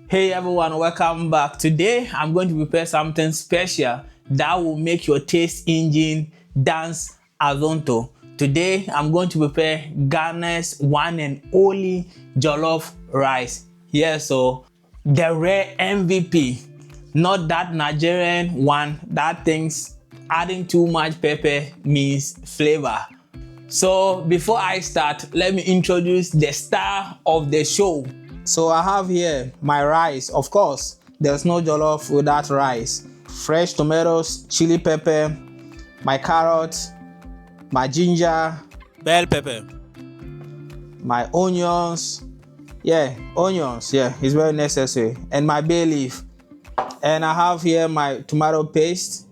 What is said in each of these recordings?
Hey everyone, welcome back. Today I'm going to prepare something special that will make your taste engine dance azonto. Today I'm going to prepare Ghana's one and only jollof rice. Yes, so the rare MVP, not that Nigerian one that thinks adding too much pepper means flavor. So before I start, let me introduce the star of the show. So I have here my rice. Of course, there's no jollof without rice. Fresh tomatoes, chili pepper, my carrots, my ginger, bell pepper, my onions. Onions, it's very necessary. And my bay leaf. And I have here my tomato paste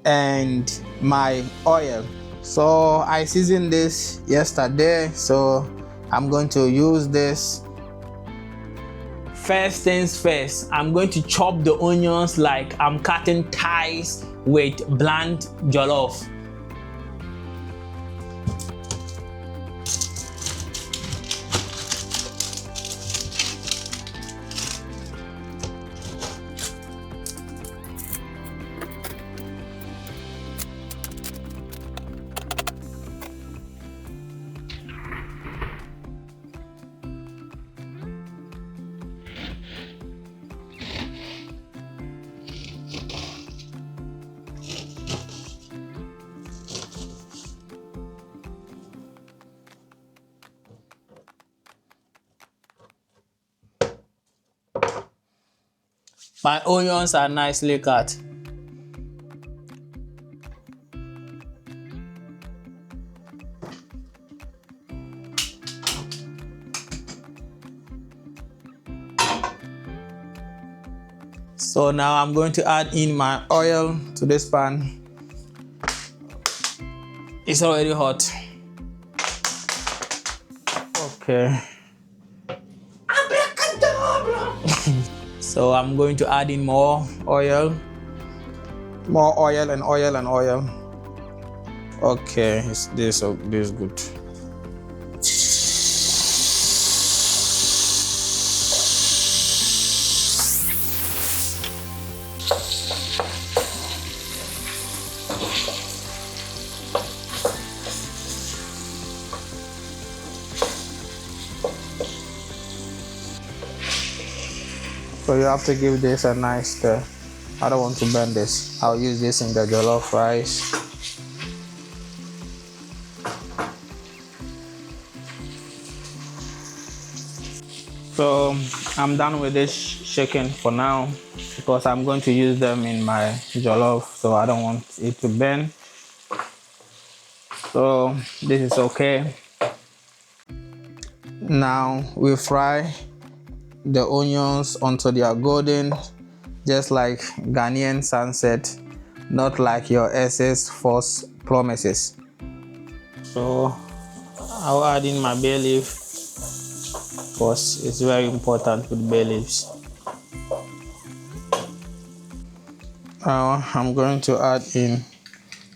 and my oil. So I seasoned this yesterday, so I'm going to use this. First things first, I'm going to chop the onions like I'm cutting thighs with bland jollof. My onions are nicely cut. So now I'm going to add in my oil to this pan. It's already hot. Okay. So I'm going to add in more oil and oil. Okay, this is good. So you have to give this a nice stir. I don't want to burn this. I'll use this in the jollof rice. So I'm done with this shaking for now because I'm going to use them in my jollof, so I don't want it to burn. So this is okay. Now we fry the onions until they are golden, just like Ghanaian sunset, not like your SS false promises. So I'll add in my bay leaf because it's very important with bay leaves. Now I'm going to add in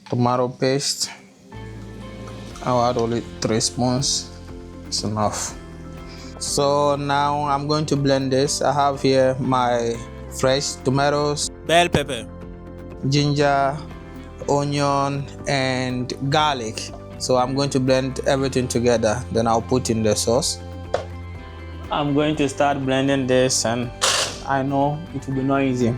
tomato paste. I'll add only 3 spoons. It's enough. So now I'm going to blend this. I have here my fresh tomatoes, bell pepper, ginger, onion, and garlic. So I'm going to blend everything together. Then I'll put in the sauce. I'm going to start blending this, and I know it will be not easy.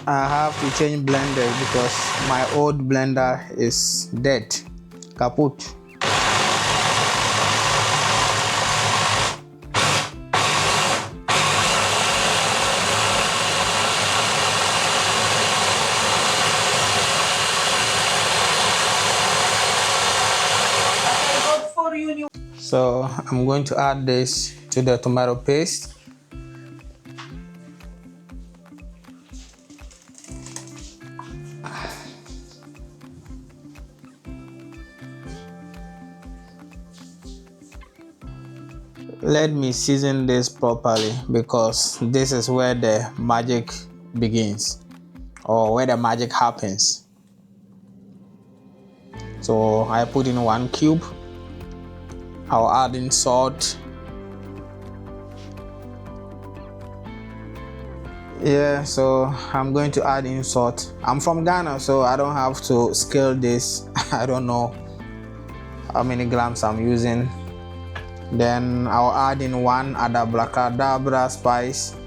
I have to change blender because my old blender is dead, kaput. So I'm going to add this to the tomato paste. Let me season this properly because this is where the magic begins, or where the magic happens. So I put in 1 cube. I'll add in salt. Yeah, so I'm going to add in salt. I'm from Ghana, so I don't have to scale this. I don't know how many grams I'm using. Then I'll add in 1 abracadabra spice,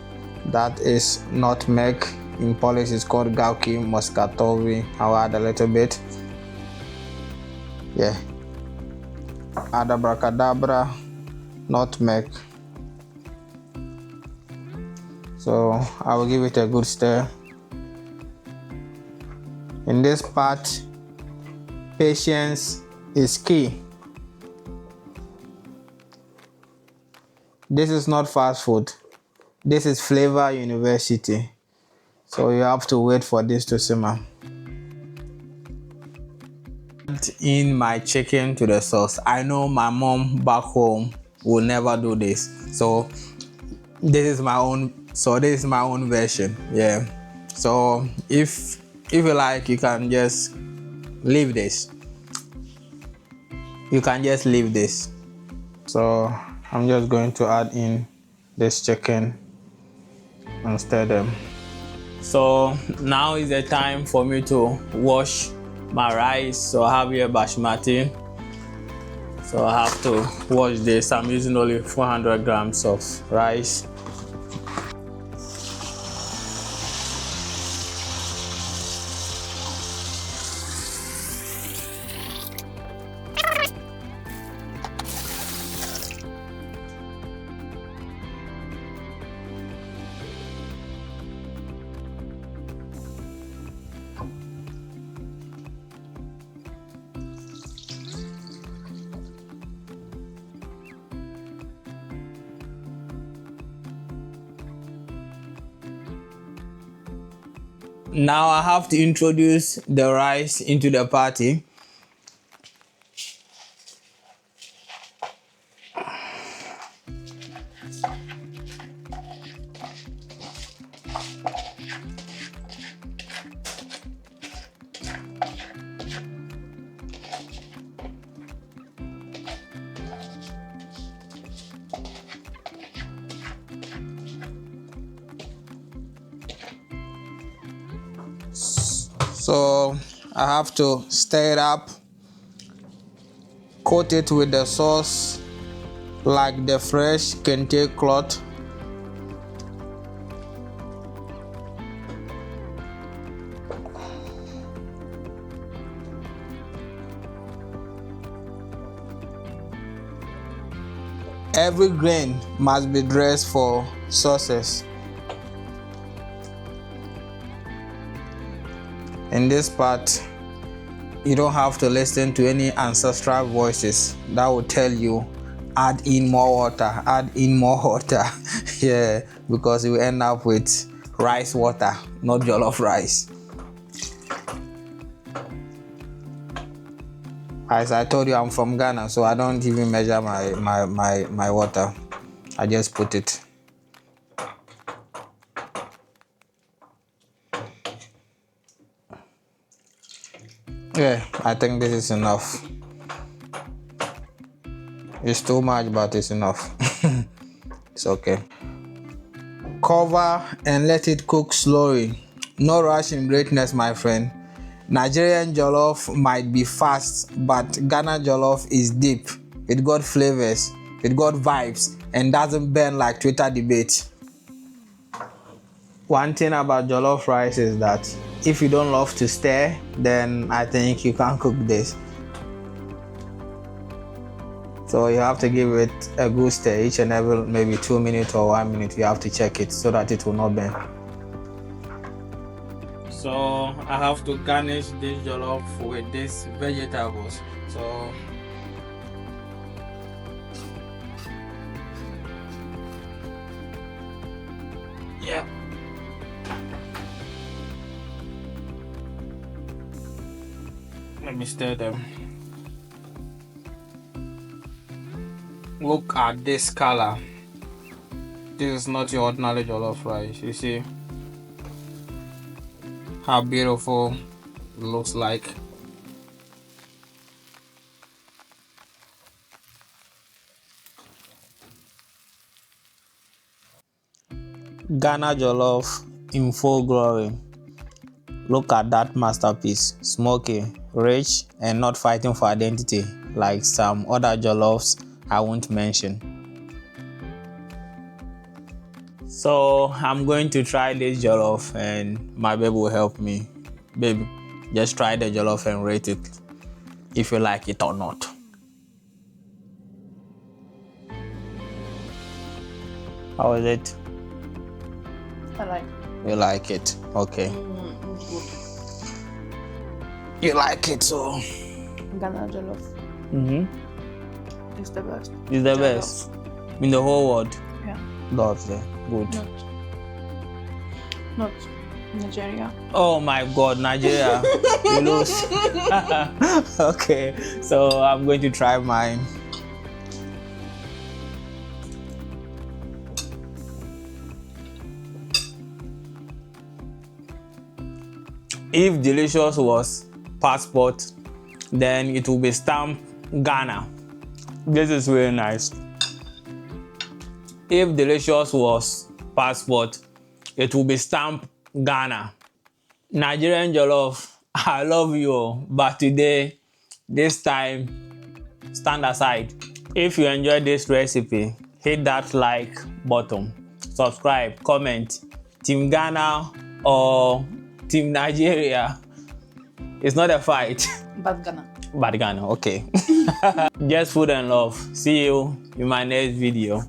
that is nutmeg. In Polish it's called gałki muskatowi. I'll add a little bit. Yeah, abracadabra, nutmeg. So I will give it a good stir. In this part, patience is key. This is not fast food. This is flavor university. So you have to wait for this to simmer. In my chicken to the sauce. I know my mom back home will never do this. So this is my own version. Yeah. So if you like, you can just leave this. You can just leave this. So I'm just going to add in this chicken and stir them. So now is the time for me to wash my rice. So I have here basmati. So I have to wash this. I'm using only 400 grams of rice. Now I have to introduce the rice into the party. So I have to stir it up, coat it with the sauce like the fresh kente cloth. Every grain must be dressed for sauces. In this part, you don't have to listen to any ancestral voices that will tell you add in more water, add in more water. Yeah, because you end up with rice water, not jollof rice. As I told you, I'm from Ghana, so I don't even measure my water. I just put it. Yeah, I think this is enough. It's too much, but it's enough. It's okay. Cover and let it cook slowly. No rush in greatness, my friend. Nigerian jollof might be fast, but Ghana jollof is deep. It got flavors, it got vibes, and doesn't burn like Twitter debate. One thing about jollof rice is that if you don't love to stir, then I think you can't cook this. So you have to give it a good stir each and every maybe 2 minutes or 1 minute. You have to check it so that it will not burn. So I have to garnish this jollof with these vegetables. So yeah. Let me stir them. Look at this color. This is not your ordinary jollof rice. You see how beautiful it looks like. Ghana Jollof in full glory. Look at that masterpiece, smoky, rich, and not fighting for identity like some other jollofs I won't mention. So I'm going to try this jollof and my baby will help me. Baby, just try the jollof and rate it if you like it or not. How is it? I like it. You like it? Okay. It's good. You like it, so. Ghana Jollof. It's the best. It's the Jollof. best in the whole world. Yeah. Lovely. Good. Not Nigeria. Oh my God, Nigeria. You lose. Okay, so I'm going to try mine. If delicious was passport, then it will be stamped Ghana. This is really nice. If delicious was passport, it will be stamped Ghana. Nigerian Jollof, I love you, but today, this time, stand aside. If you enjoyed this recipe, hit that like button, subscribe, comment, Team Ghana or Team Nigeria. It's not a fight. But Ghana. But Ghana, okay. Just food and love. See you in my next video.